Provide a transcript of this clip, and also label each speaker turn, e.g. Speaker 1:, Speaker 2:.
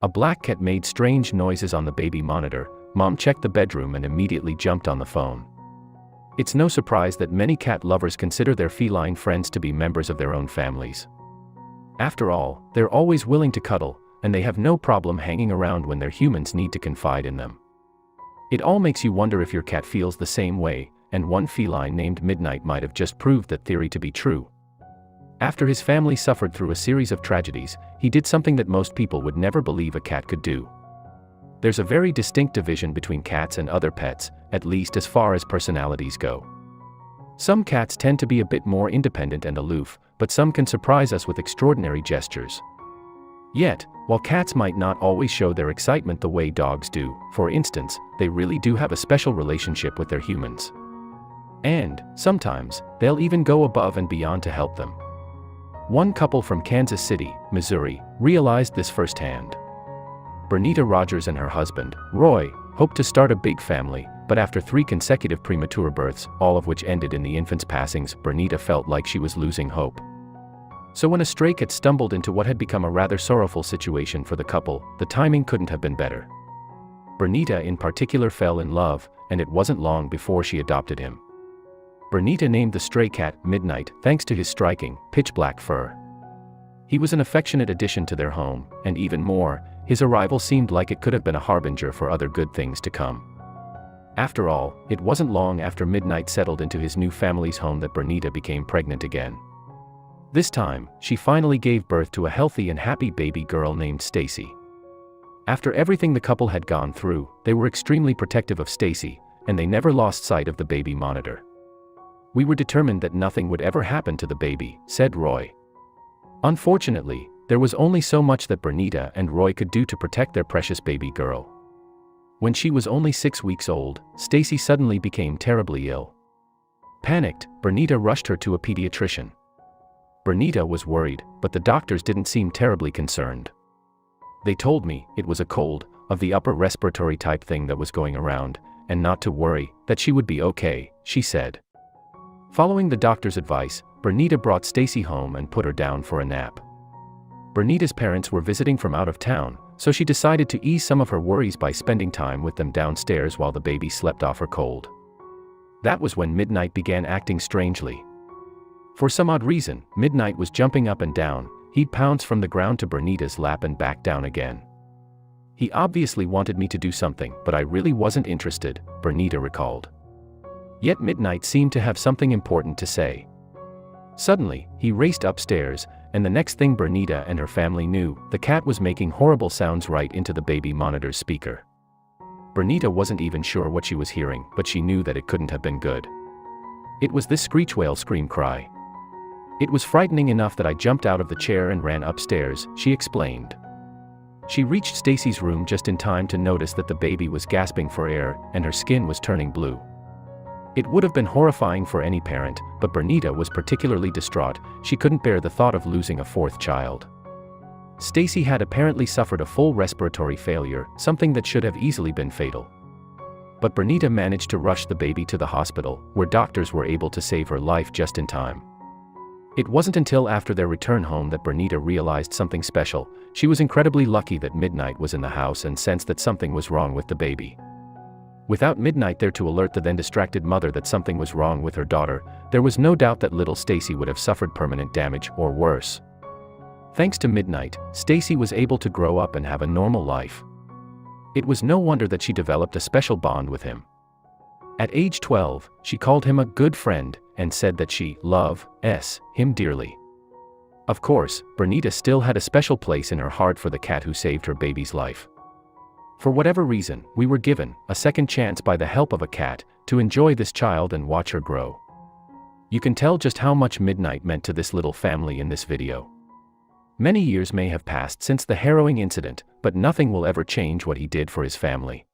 Speaker 1: A black cat made strange noises on the baby monitor. Mom checked the bedroom and immediately jumped on the phone. It's no surprise that many cat lovers consider their feline friends to be members of their own families. After all, they're always willing to cuddle, and they have no problem hanging around when their humans need to confide in them. It all makes you wonder if your cat feels the same way, and one feline named Midnight might have just proved that theory to be true. After his family suffered through a series of tragedies, he did something that most people would never believe a cat could do. There's a very distinct division between cats and other pets, at least as far as personalities go. Some cats tend to be a bit more independent and aloof, but some can surprise us with extraordinary gestures. Yet, while cats might not always show their excitement the way dogs do, for instance, they really do have a special relationship with their humans. And, sometimes, they'll even go above and beyond to help them. One couple from Kansas City, Missouri, realized this firsthand. Bernita Rogers and her husband, Roy, hoped to start a big family, but after 3 consecutive premature births, all of which ended in the infant's passings, Bernita felt like she was losing hope. So when a stray cat stumbled into what had become a rather sorrowful situation for the couple, the timing couldn't have been better. Bernita in particular fell in love, and it wasn't long before she adopted him. Bernita named the stray cat Midnight thanks to his striking, pitch-black fur. He was an affectionate addition to their home, and even more, his arrival seemed like it could have been a harbinger for other good things to come. After all, it wasn't long after Midnight settled into his new family's home that Bernita became pregnant again. This time, she finally gave birth to a healthy and happy baby girl named Stacy. After everything the couple had gone through, they were extremely protective of Stacy, and they never lost sight of the baby monitor. "We were determined that nothing would ever happen to the baby," said Roy. Unfortunately, there was only so much that Bernita and Roy could do to protect their precious baby girl. When she was only 6 weeks old, Stacy suddenly became terribly ill. Panicked, Bernita rushed her to a pediatrician. Bernita was worried, but the doctors didn't seem terribly concerned. "They told me it was a cold, of the upper respiratory type thing that was going around, and not to worry, that she would be okay," she said. Following the doctor's advice, Bernita brought Stacy home and put her down for a nap. Bernita's parents were visiting from out of town, so she decided to ease some of her worries by spending time with them downstairs while the baby slept off her cold. That was when Midnight began acting strangely. For some odd reason, Midnight was jumping up and down. He'd pounce from the ground to Bernita's lap and back down again. "He obviously wanted me to do something, but I really wasn't interested," Bernita recalled. Yet Midnight seemed to have something important to say. Suddenly, he raced upstairs, and the next thing Bernita and her family knew, the cat was making horrible sounds right into the baby monitor's speaker. Bernita wasn't even sure what she was hearing, but she knew that it couldn't have been good. It was this screech whale scream cry. "It was frightening enough that I jumped out of the chair and ran upstairs," she explained. She reached Stacy's room just in time to notice that the baby was gasping for air, and her skin was turning blue. It would have been horrifying for any parent, but Bernita was particularly distraught. She couldn't bear the thought of losing a 4th child. Stacy had apparently suffered a full respiratory failure, something that should have easily been fatal. But Bernita managed to rush the baby to the hospital, where doctors were able to save her life just in time. It wasn't until after their return home that Bernita realized something special. She was incredibly lucky that Midnight was in the house and sensed that something was wrong with the baby. Without Midnight there to alert the then distracted mother that something was wrong with her daughter, there was no doubt that little Stacy would have suffered permanent damage or worse. Thanks to Midnight, Stacy was able to grow up and have a normal life. It was no wonder that she developed a special bond with him. At age 12, she called him a good friend, and said that she loves him dearly. Of course, Bernita still had a special place in her heart for the cat who saved her baby's life. For whatever reason, we were given a second chance by the help of a cat to enjoy this child and watch her grow. You can tell just how much Midnight meant to this little family in this video. Many years may have passed since the harrowing incident, but nothing will ever change what he did for his family.